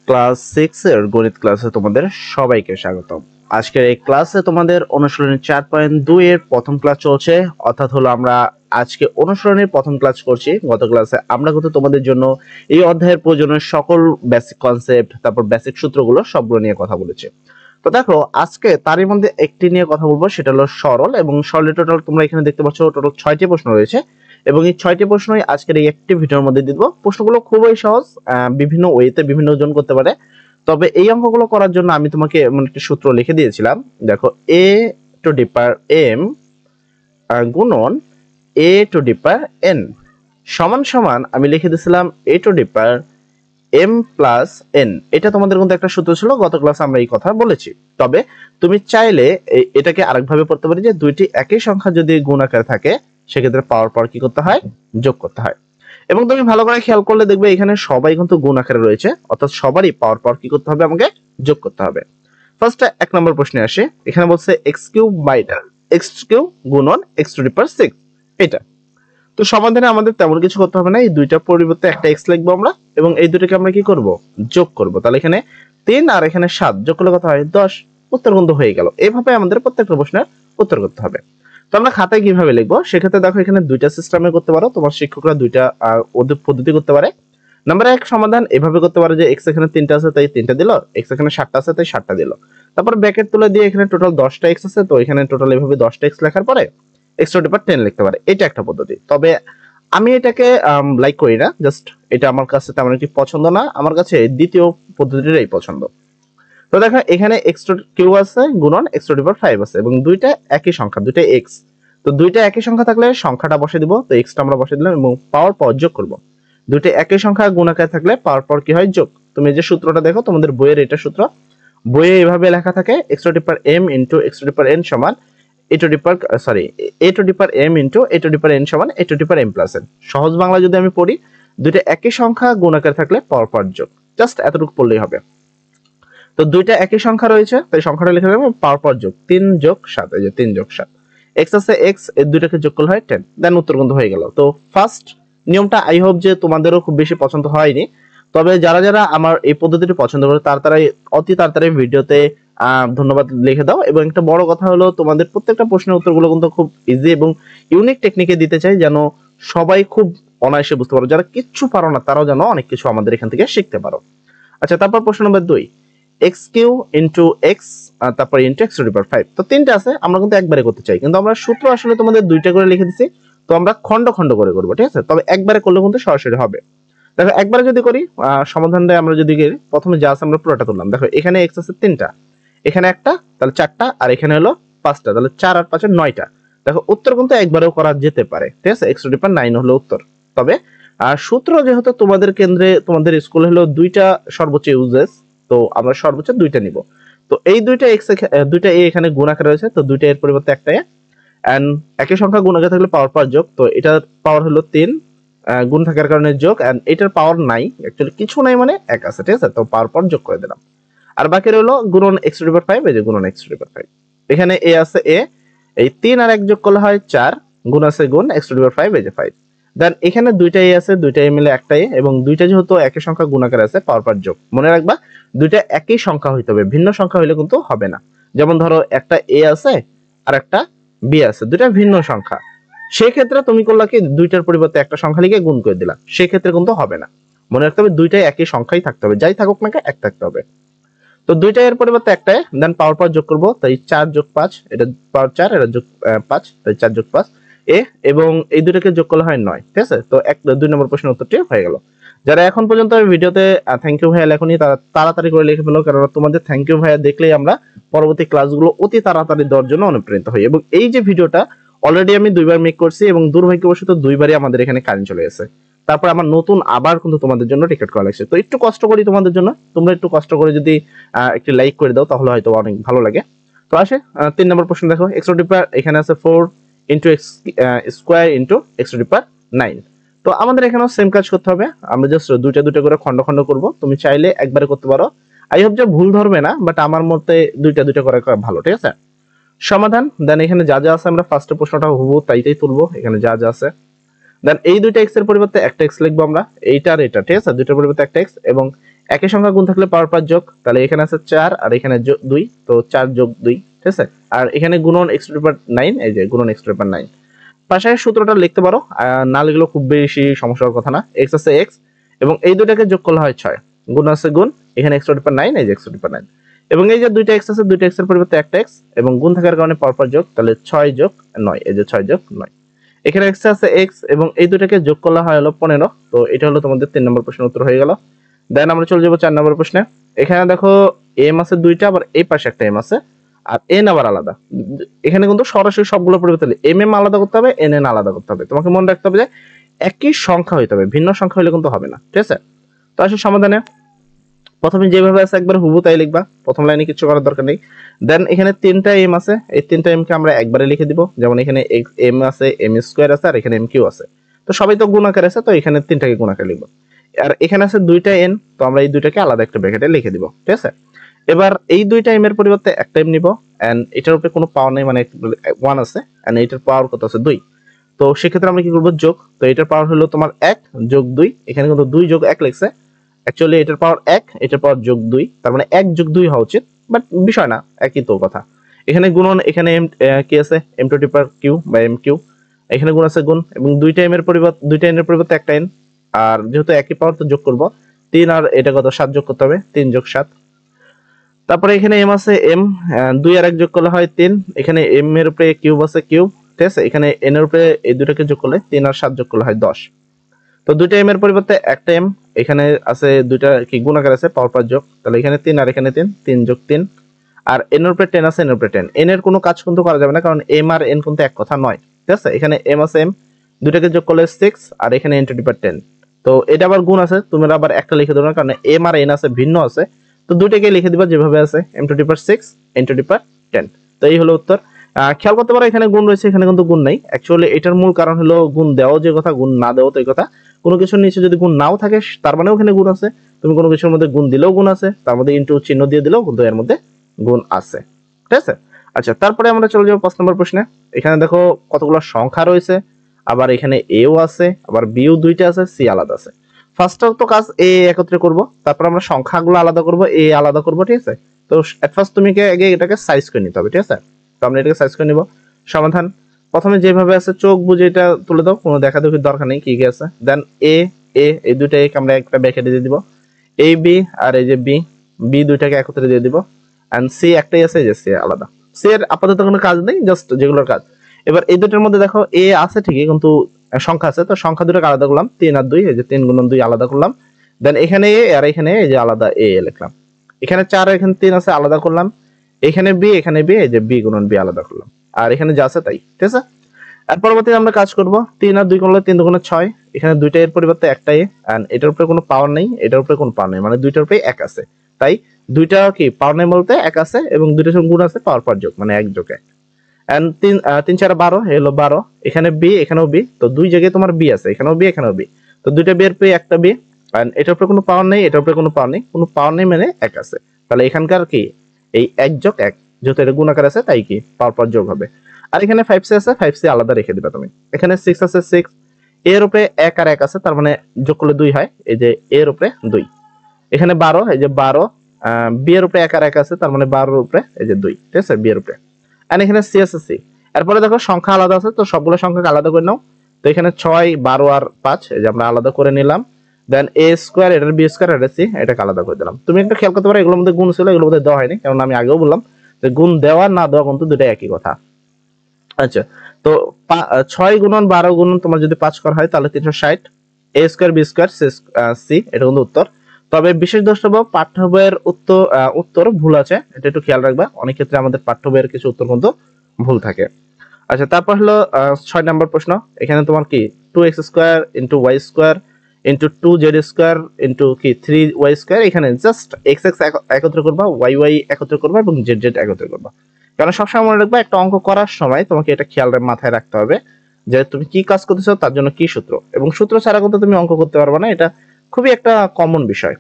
Class 6 এর গণিত ক্লাসে তোমাদের সবাইকে স্বাগতম। আজকের এই ক্লাসে তোমাদের অনুশীলনী 4.2 এর প্রথম ক্লাস চলছে, অর্থাৎ হলো আমরা আজকে অনুশীলনীর প্রথম ক্লাস করছি। গত ক্লাসে আমরা কিন্তু তোমাদের জন্য এই অধ্যায়ের প্রয়োজনীয় সকল বেসিক কনসেপ্ট, তারপর বেসিক সূত্রগুলো সবগুলো নিয়ে কথা বলেছি। তো দেখো আজকে তারই মধ্যে একটি নিয়ে কথা বলবো, সেটা হলো সরল। এবং সরলের টোটাল তোমরা এখানে দেখতে পাচ্ছ টোটাল 6টি প্রশ্ন রয়েছে এবং এই 6টি প্রশ্নই আজকের এই একটি ভিডিওর মধ্যে দিব। প্রশ্নগুলো খুবই সহজ, বিভিন্ন ওয়েতে বিভিন্ন জন করতে পারে। তবে এই অঙ্কগুলো করার জন্য আমি তোমাকে এমন একটি সূত্র লিখে দিয়েছিলাম। দেখো a two the power m গুণন a two the power n সমান সমান আমি লিখে দিয়েছিলাম a two the power m plus n। এটা তোমাদের মধ্যে একটা সূত্র ছিল, গত ক্লাসে আমরা এই কথা বলেছি। তবে তুমি চাইলে এটাকে আরেকভাবে পড়তে পারি যে দুইটি একই সংখ্যা যদি গুণ আকারে থাকে সেক্ষেত্রে পাওয়ার পর কি করতে হয়, যোগ করতে হয়। এবং তুমি ভালো করে খেয়াল করলে দেখবে এখানে সবাই কিন্তু গুণ আকারে রয়েছে, অর্থাৎ সবারই পাওয়ার পর কি করতে হবে, আমাকে যোগ করতে হবে। ফার্স্টে 1 নম্বর প্রশ্নে আসে, এখানে বলছে x cube by x cube গুণন x টু দি পাওয়ার 6। এটা তো সমাধানে আমাদের তেমন কিছু করতে হবে না, এই দুইটার পরিবর্তে একটা x লিখবো আমরা এবং এই দুটোকে আমরা কি করব, যোগ করব। তাহলে এখানে 3 আর এখানে 7 যোগ করলে কত হয়, 10। উত্তর কিন্তু হয়ে গেল। এইভাবে আমাদের প্রত্যেকটা প্রশ্নের উত্তর করতে হবে। তো আমরা খাতায় কিভাবে লিখবো, সেক্ষেত্রে দেখো এখানে দুইটা সিস্টেমে করতে পারো, তোমার শিক্ষকরা দুইটা পদ্ধতি করতে পারে। নাম্বার 1 সমাধান এভাবে করতে পারে যে x এখানে 3টা আছে তাই 3টা দিল, x এখানে 7টা আছে তাই 7টা দিল। তারপর ব্র্যাকেট তুলে দিয়ে এখানে টোটাল 10টা x আছে, তো এখানে টোটাল এভাবে 10টা x লেখার পরে x টু দি পাওয়ার 10 লিখতে পারে। এটা একটা পদ্ধতি। তবে আমি এটাকে লাইক করি না, জাস্ট এটা আমার কাছে তেমন একটি পছন্দ না, আমার কাছে দ্বিতীয় পদ্ধতিটাই পছন্দ। তো দেখো এখানে x টু কিউ আছে গুণন x টু দি পাওয়ার 5 আছে এবং দুইটা একই সংখ্যা, দুইটা x। তো দুইটা একই সংখ্যা থাকলে সংখ্যাটা বসে দিব, তো x টা আমরা বসে দিলাম এবং পাওয়ার পর যোগ করব। দুইটা একই সংখ্যা গুণ আকারে থাকলে পাওয়ার পর কি হয়, যোগ। তুমি যে সূত্রটা দেখো তোমাদের বইয়ের এটা সূত্র, বইয়ে এভাবে লেখা থাকে x to the power m into x to the power n সমান a two the power a two the power m into a two the power n সমান a two the power m plus n। সহজ বাংলা যদি আমি পড়ি, দুইটা একই সংখ্যা গুণ আকারে থাকলে পাওয়ার পর যোগ, জাস্ট এতটুকু পড়লেই হবে। তো দুইটা একই সংখ্যা রয়েছে তাই সংখ্যাটা লিখে দেবো পাওয়ার পর যোগ, 3 যোগ 7, এই যে 3 যোগ 7, x আছে x, এই দুইটাকে যোগ করলে হয় 10। দেন উত্তর কিন্তু হয়ে গেল। তো ফার্স্ট নিয়মটা আই হোপ যে তোমাদেরও খুব বেশি পছন্দ হয়নি, তবে যারা যারা আমার এই পদ্ধতিটি পছন্দ করে তাড়াতাড়ি অতি তাড়াতাড়ি ভিডিওতে ধন্যবাদ লিখে দাও। এবং একটা বড় কথা হলো তোমাদের প্রত্যেকটা প্রশ্নের উত্তরগুলো কিন্তু খুব ইজি এবং ইউনিক টেকনিকে দিতে চাই, যেন সবাই খুব অনায়াসে বুঝতে পারো। যারা কিচ্ছু পারো না তারাও যেন অনেক কিছু আমাদের এখান থেকে শিখতে পারো। আচ্ছা, তারপর প্রশ্ন নম্বর 2, x কিউ ইনটু x তারপর ইনটু x টু দি পাওয়ার 5। তো তিনটা আছে, আমরা কিন্তু একবারে করতে চাই, কিন্তু আমরা সূত্র আসলে তোমাদের দুইটা করে লিখে দিছি, তো আমরা খন্ড খন্ড করে করব, ঠিক আছে? তবে একবারে করলে কিন্তু সরাসরি হবে। দেখো একবারে যদি করি সমাধানটা আমরা যদি প্রথমে যা আছে আমরা পুরোটা তুললাম। দেখো এখানে x আছে 3টা, এখানে একটা, তাহলে 4টা, আর এখানে হলো 5টা, তাহলে 4 আর 5 9টা। দেখো উত্তর কিন্তু একবারেও করা যেতে পারে, ঠিক আছে? x টু দি পাওয়ার 9 হলো উত্তর। তবে সূত্র যেহেতু তোমাদের কেন্দ্রে তোমাদের স্কুল হলো দুইটা সর্বোচ্চ ইউজেস, তো আমরা সর্বোচ্চ দুইটা নিব। তো এই দুইটা x দুইটা a এখানে গুণ আকারে রয়েছে, তো দুইটা এর পরিবর্তে একটা a, এন্ড একই সংখ্যা গুণ আকারে থাকলে পাওয়ার পর যোগ, তো এটার পাওয়ার হলো 3 গুণ থাকার কারণে যোগ, এন্ড এটার পাওয়ার নাই, অ্যাকচুয়ালি কিছু নাই মানে 1 আছে, ঠিক আছে? তো পাওয়ার পর যোগ করে দিলাম। আর বাকি রইলো গুণন x টু দি পাওয়ার 5, এই যে গুণন x টু দি পাওয়ার 5। এখানে a আছে a, এই 3 আর 1 যোগ করলে হয় 4, গুণ আছে গুণ x টু দি পাওয়ার 5, এই যে 5। দেন এখানে দুইটা a আছে, দুইটা a মিলে একটা a, এবং দুইটা যেহেতু একই সংখ্যা গুণ আকারে আছে পাওয়ার পর যোগ। মনে রাখবা দুইটা একই সংখ্যা হইতে হবে, ভিন্ন সংখ্যা হইলে কিন্তু হবে না। যেমন ধরো একটা a আছে আর একটা b আছে, দুইটা ভিন্ন সংখ্যা, সেই ক্ষেত্রে তুমি করলা কি দুইটার পরিবর্তে একটা সংখ্যা লিখে গুণ করে দিলা, সেই ক্ষেত্রে কিন্তু হবে না। মনে রাখতে হবে দুইটাই একই সংখ্যাই থাকতে হবে, যাই থাকুক না এক থাকতে হবে। তো দুইটা এর পরিবর্তে একটা, দেন পাওয়ার পর যোগ করব, তাই 4 যোগ 5, এটা পাওয়ার 4, এটা যোগ 5, তাই 4 যোগ 5 a, এবং এই দুটোকে যোগ করলে হয় 9, ঠিক আছে? তো 2 নম্বর প্রশ্নের উত্তরটি হয়ে গেল। যারা এখন পর্যন্ত ভিডিওতে থ্যাংক ইউ ভাইয়া লেখনি তারা তাড়াতাড়ি করে লিখে ফেলো, কারণ তোমাদের থ্যাংক ইউ ভাইয়া দেখলেই আমরা পরবর্তী ক্লাসগুলো অতি তাড়াতাড়ি দেওয়ার জন্য অনুপ্রাণিত হই। এবং এই যে ভিডিওটা অলরেডি আমি 2বার মেক করছি এবং দুর্ভাগ্যবশত 2বারই আমাদের এখানে কারেন্ট চলে গেছে। তারপর আমার নতুন আবার কিন্তু তোমাদের জন্য টিকেট করা লাগছে। তো একটু কষ্ট করি তোমাদের জন্য, তোমরা একটু কষ্ট করে যদি একটু লাইক করে দাও তাহলে হয়তো অনেক ভালো লাগে। তো আসে 3 নম্বর প্রশ্ন, দেখো x টু দি পাওয়ার এখানে আছে 4 into x square into x to the power 9। তো আমাদের এখানেও সেম কাজ করতে হবে, আমরা জাস্ট দুইটা দুইটা করে খন্ড খন্ড করব। তুমি চাইলে একবারে করতে পারো, আই হোপ যে ভুল ধরবে না, বাট আমার মতে দুইটা দুইটা করে ভালো, ঠিক আছে? সমাধান দেন এখানে যা যা আছে আমরা ফার্স্টে প্রশ্নটা হুবহু তাই তুলবো, এখানে যা যা আছে। দেন এই দুইটা x এর পরিবর্তে একটা x লিখবো আমরা, এইটা আর এটা, ঠিক আছে? দুইটার পরিবর্তে একটা x, এবং একই সংখ্যা গুণ থাকলে পাওয়ার 5 যোগ, তাহলে এখানে আছে 4 আর এখানে 2, তো 4 যোগ 2, ঠিক আছে। আর এখানে গুণন x টু দি পাওয়ার 9, এই যে গুণন x টু দি পাওয়ার 9। পাশে সূত্রটা লিখতে পারো, না লিখলেও খুব বেশি সমস্যার কথা না। x আছে x এবং এই দুটাকে যোগ করলে হয় 6, গুণ আছে গুণ, এখানে x টু দি পাওয়ার 9, এই যে x টু দি পাওয়ার 9 এবং এই যে দুইটা x আছে, দুইটা x এর পরিবর্তে একটা x এবং গুণ থাকার কারণে পরপর যোগ, তাহলে 6 যোগ 9, এই যে 6 যোগ 9। এখানে x আছে x এবং এই দুটাকে যোগ করলে হয় হলো 15। তো এটা হলো তোমাদের 3 নম্বর প্রশ্নের উত্তর হয়ে গেল। দেন আমরা চলে যাব 4 নম্বর প্রশ্নে। এখানে দেখো m আছে দুইটা, আবার এই পাশে একটা m আছে আর n আবার আলাদা। এখানে কিন্তু সরাসরি সবগুলো পরিবর্তন m আলাদা করতে হবে, n আলাদা করতে হবে। তোমাকে মনে রাখতে হবে যে একই সংখ্যা হইতে হবে, ভিন্ন সংখ্যা হলে কিন্তু হবে না, ঠিক আছে। তো আসলে সমাধানে প্রথমে যেভাবে আছে একবার হুবহু তাই লিখবা, প্রথম লাইনে কিছু করার দরকার নেই। দেন এখানে 3টা m আছে, এই 3টা m কে আমরা একবারে লিখে দিব। যেমন এখানে m আছে, m স্কয়ার আছে আর এখানে m কিউ আছে, তো সবই তো গুণ আকারে আছে, তো এখানে 3টাকে গুণ আকারে লিখব। আর এখানে আছে 2টা n, তো আমরা এই দুইটাকে আলাদা একটা ব্র্যাকেটে লিখে দিব, ঠিক আছে। এবার এই 2টা m এর পরিবর্তে একটা m নিব এন্ড এটার উপরে কোনো পাওয়ার নেই, মানে 1 আছে এন্ড এটার পাওয়ার কত আছে 2। তো সেক্ষেত্রে আমরা কি করব, যোগ। তো এটার পাওয়ার হলো তোমার 1 যোগ 2, এখানে কিন্তু 2 যোগ 1 লিখছে, অ্যাকচুয়ালি এটার পাওয়ার 1, এটার পাওয়ার যোগ 2, তার মানে 1 যোগ 2 হওয়া উচিত, বাট বিষয় না, একই তো কথা। এখানে গুণন, এখানে কি আছে m to the power q বা m কিউ, এখানে গুণ আছে গুণ এবং 2টা m এর পরিবর্তে 2টা n এর পরিবর্তে একটা n, আর যেহেতু একই পাওয়ার তো যোগ করব 3 আর এটা কত 7 যোগ করতে হবে, 3 যোগ 7। তারপরে এখানে m আছে m, 2 আর 1 যোগ করলে হয় 3, এখানে m এর উপরে কিউব আছে কিউব, ঠিক আছে। এখানে n এর উপরে এই দুটাকে যোগ করলে 3 আর 7 যোগ করলে হয় 10। তো 2টা m এর পরিবর্তে একটা m, এখানে আছে দুইটা কি গুণাকার আছে, পাওয়ার 5 যোগ, তাহলে এখানে 3 আর এখানে 3, 3 যোগ 3 আর n এর উপরে 10 আছে, n এর উপরে 10, n এর কোনো কাজ কিন্তু করা যাবে না কারণ m আর n কিন্তু এক কথা নয়, ঠিক আছে। এখানে m আছে m, দুটাকে যোগ করলে 6 আর এখানে n টু দি পাওয়ার 10। তো এটা আবার গুণ আছে, তুমি আবার একটা লিখে দেবে না কারণ m আর n আছে ভিন্ন আছে, তো দুইটাকে লিখে দিবা যেভাবে আছে, m to the power 6, n to the power 10। তো এই হলো উত্তর। খেয়াল করতে পারো এখানে গুণ রয়েছে, এখানে কিন্তু গুণ নাই। অ্যাকচুয়ালি এটার মূল কারণ হলো গুণ দেওয়া যে কথা, গুণ না দেওয়া তো এই কথা। কোনো কিছুর নিচে যদি গুণ নাও থাকে তার মানে ওখানে গুণ আছে, তুমি কোনো কিছুর মধ্যে গুণ দিলেও গুণ আছে, তার মধ্যে ইনটু চিহ্ন দিয়ে দিলেও কিন্তু এর মধ্যে গুণ আছে, ঠিক আছে। আচ্ছা, তারপরে আমরা চলে যাবো 5 নম্বর প্রশ্নে। এখানে দেখো কতগুলো সংখ্যা রয়েছে, আবার এখানে এও আছে, আবার বিও দুইটা আছে, সি আলাদা আছে। ফার্স্ট তো কাজ এ একত্রে করব, তারপর আমরা সংখ্যাগুলো আলাদা করব, এ আলাদা করব, ঠিক আছে। তো এট ফার্স্ট তুমি আগে এটাকে সাইজ করে নিতে হবে, ঠিক আছে। তো আমরা এটাকে সাইজ করে নিব। সমাধান প্রথমে যেভাবে আছে চোখ বুঝে এটা তুলে দাও, কোনো দেখা দেখির দরকার নেই কি কি আছে। দেন এ এ এই দুইটা এ আমরা একটা ব্র্যাকেটে দিয়ে দিব, এ বি আর এই যে বি, বি দুইটাকে একত্রে দিয়ে দিব এন্ড সি একটাই আছে, যে সি আলাদা। সি এর আপাতত কোনো কাজ নেই, জাস্ট যেগুলোর কাজ। এবার এই দুটোর মধ্যে দেখো এ আছে ঠিকই, কিন্তু সংখ্যা আছে, তো সংখ্যা দুটোকে আলাদা করলাম, 3 আর 2, এই যে 3 গুণন 2 আলাদা করলাম। দেন এখানে এ আর এখানে এই যে আলাদা এ লিখলাম। এখানে 4 আর এখানে 3 আছে, আলাদা করলাম। এখানে বি এখানে বি, এই যে বি গুণন বি আলাদা করলাম। আর এখানে যা আছে তাই, ঠিক আছে। আর পরবর্তীতে আমরা কাজ করব, 3 আর 2 করলে 3 দুগুণে 6, এখানে দুইটা এর পরিবর্তে একটা এ, এন্ড এটার উপরে কোনো পাওয়ার নেই, এটার উপরে কোনো পাওয়ার নেই, মানে দুইটার উপরে 1 আছে, তাই দুইটা কি পাওয়ার নেই বলতে 1 আছে এবং দুইটার সঙ্গে গুণ আছে, পাওয়ার 5 যোগ, মানে 1 যোগ 1 এন্ড 3 3 4 12, হলো 12। এখানে বি এখানেও বি, তো দুই জায়গায় তোমার বি আছে, এখানেও বি এখানেও বি, তো দুইটা বি এর পেয়ে একটা বি এন্ড এটার উপরে কোনো পাওয়ার নেই, এটার উপরে কোনো পাওয়ার নেই, কোনো পাওয়ার নেই মানে 1 আছে, তাহলে এখানকার কি এই 1 যোগ 1, যেহেতু এটা গুণাকার আছে তাই কি পাওয়ার 5 যোগ হবে। আর এখানে 5c আছে, 5c আলাদা রেখে দিবা তুমি। এখানে 6 আছে, 6 এর উপরে 1 আর 1 আছে, তার মানে যোগ করলে 2 হয়, এই যে এর উপরে 2। এখানে 12, এই যে 12, বি এর উপরে 1 আর 1 আছে, তার মানে 12 এর উপরে এই যে 2, ঠিক আছে, বি এর উপরে। আর এখানে সি আছে, সি। এরপরে দেখো সংখ্যা আলাদা আছে, তো সবগুলো সংখ্যাকে আলাদা করে নাও। তো এখানে 6 12 আর 5, এই যে আমরা আলাদা করে নিলাম। দেন এ স্কয়ার, এটার বি স্কয়ার, এটা সি, এটাকে আলাদা করে দিলাম। তুমি একটা খেয়াল করতে পারো এগুলোর মধ্যে গুণ ছিল, এগুলোর মধ্যে দেওয়া হয়নি, কারণ আমি আগেও বললাম যে গুণ দেওয়া না দেওয়া কিন্তু দুটো একই কথা। আচ্ছা, তো 6 গুণন 12 গুণন তোমার যদি 5 করা হয় তাহলে 360, এ স্কয়ার বি স্কয়ার সি, এটা কিন্তু উত্তর। তবে বিশেষ দ্রষ্টব্য, পাঠ্য বইয়ের উত্তর ভুল আছে, এটা একটু খেয়াল রাখবা। অনেক ক্ষেত্রে আমাদের পাঠ্য বইয়ের কিছু উত্তর কিন্তু ভুল থাকে। আচ্ছা, তারপর হলো 6 নম্বর প্রশ্ন। এখানে তোমার কি 2x square into y square into 2z square into কি 3y স্কয়ার, এখানে জাস্ট x x একত্র করবা, y y একত্র করবা এবং z z একত্র করবা। কারণ সবসময় মনে রাখবা একটা অঙ্ক করার সময় তোমাকে এটা খেয়াল মাথায় রাখতে হবে যে তুমি কি কাজ করতেছো, তার জন্য কি সূত্র, এবং সূত্র ছাড়া কিন্তু তুমি অঙ্ক করতে পারবে না, এটা খুবই একটা কমন বিষয়।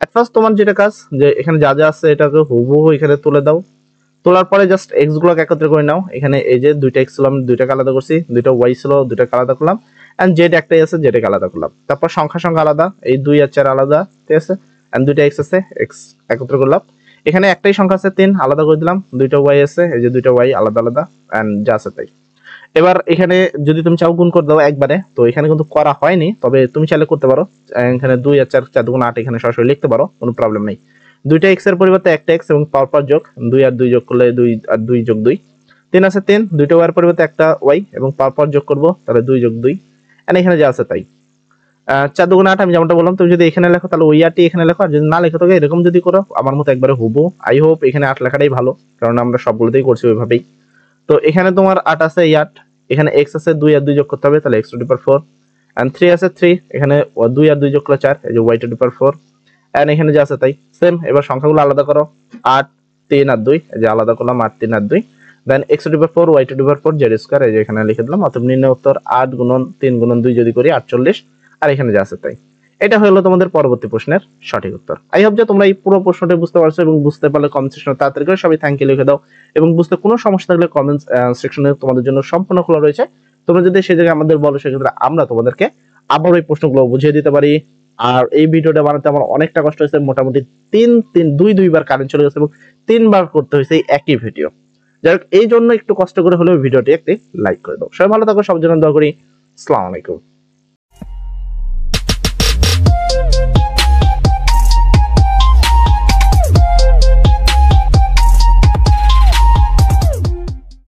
এট ফার্স্ট তোমার যেটা কাজ, যে এখানে যা যা আছে এটাকে হুবহু এখানে তুলে দাও। তোলার পরে জাস্ট এক্স গুলোকে একত্র করে নাও। এখানে এই যে দুইটা এক্স ছিল, আমি দুইটাকে আলাদা করছি, দুইটা ওয়াই ছিল, দুইটাকে আলাদা করলাম, এন্ড জেড একটাই আছে, জেডকে আলাদা করলাম। তারপর সংখ্যা আলাদা, এই 2 আর 4 আলাদা, ঠিক আছে। এন্ড দুইটা এক্স আছে, এক্স একত্র করলাম। এখানে একটাই সংখ্যা আছে 3, আলাদা করে দিলাম। দুইটা ওয়াই আছে, এই যে দুইটা ওয়াই আলাদা আলাদা এন্ড যা আছে তাই। এবার এখানে যদি তুমি চাও গুণ করে দাও একবারে, তো এখানে কিন্তু করা হয়নি, তবে তুমি চাইলে করতে পারো। এখানে 2 আর 4 4 দুগুণ 8 এখানে সরাসরি লিখতে পারো, কোনো প্রবলেম নেই। দুইটা এক্স এর পরিবর্তে একটা এক্স এবং পাওয়ার যোগ 2 আর 2 যোগ করলে 2 আর 2 যোগ 2, 3 আছে 3, দুইটা ওয়াই এর পরিবর্তে একটা ওয়াই এবং পাওয়ার যোগ করব, তাহলে 2 যোগ 2 এন্ড এখানে যা আছে তাই। 4 দুগুণ 8 আমি যেমনটা বললাম, তুমি যদি এখানে লেখো তাহলে ওই আরটি এখানে লেখো, আর যদি না লেখো তোকে এরকম যদি করো আমার মতো একবারে হুবহু। আই হোপ এখানে 8 লেখাটাই ভালো, কারণ আমরা সবগুলোতেই করছি ওইভাবেই। তো এখানে তোমার 8 আছে, এই 8, এখানে x আছে 2 আর 2 যোগ করতে হবে, তাহলে x to the power 4 and 3 আছে 3, এখানে 2 আর 2 যোগ করলে 4, এই যে y to the power 4 and এখানে যা আছে তাই সেম। এবার সংখ্যাগুলো আলাদা করো, 8 3 আর 2, এই যে আলাদা করলাম 8 3 আর 2, দেন x to the power 4 y to the power 4 z square, এই যে এখানে লিখে দিলাম। অতএব নির্ণয় উত্তর 8 গুণন 3 গুণন 2 যদি করি 48, আর এখানে যা আছে তাই। এটা হলো তোমাদের পরবর্তী প্রশ্নের সঠিক উত্তর। আই হোপ যে তোমরা এই পুরো প্রশ্নটা বুঝতে পারছো, এবং বুঝতে পারলে কমেন্ট সেকশনে তাড়াতাড়ি করে সবাই থ্যাংক ইউ লিখে দাও, এবং বুঝতে কোনো সমস্যা থাকলে কমেন্ট সেকশনে তোমাদের জন্য সম্পূর্ণ খোলা রয়েছে। তোমরা যদি সেই জায়গায় আমাদের বলো, সেক্ষেত্রে আমরা তোমাদেরকে আবার এই প্রশ্নগুলো বুঝিয়ে দিতে পারি। আর এই ভিডিওটা বানাতে আমার অনেকটা কষ্ট হয়েছে, মোটামুটি 2বার কারেন্ট চলে গেছে এবং 3বার করতে হয়েছে এই একই ভিডিও। যাই হোক, এই জন্য একটু কষ্ট করে হলেও ভিডিওটি একটি লাইক করে দাও। সবাই ভালো থাকো, সবার জন্য দোয়া করি। আসসালামু আলাইকুম।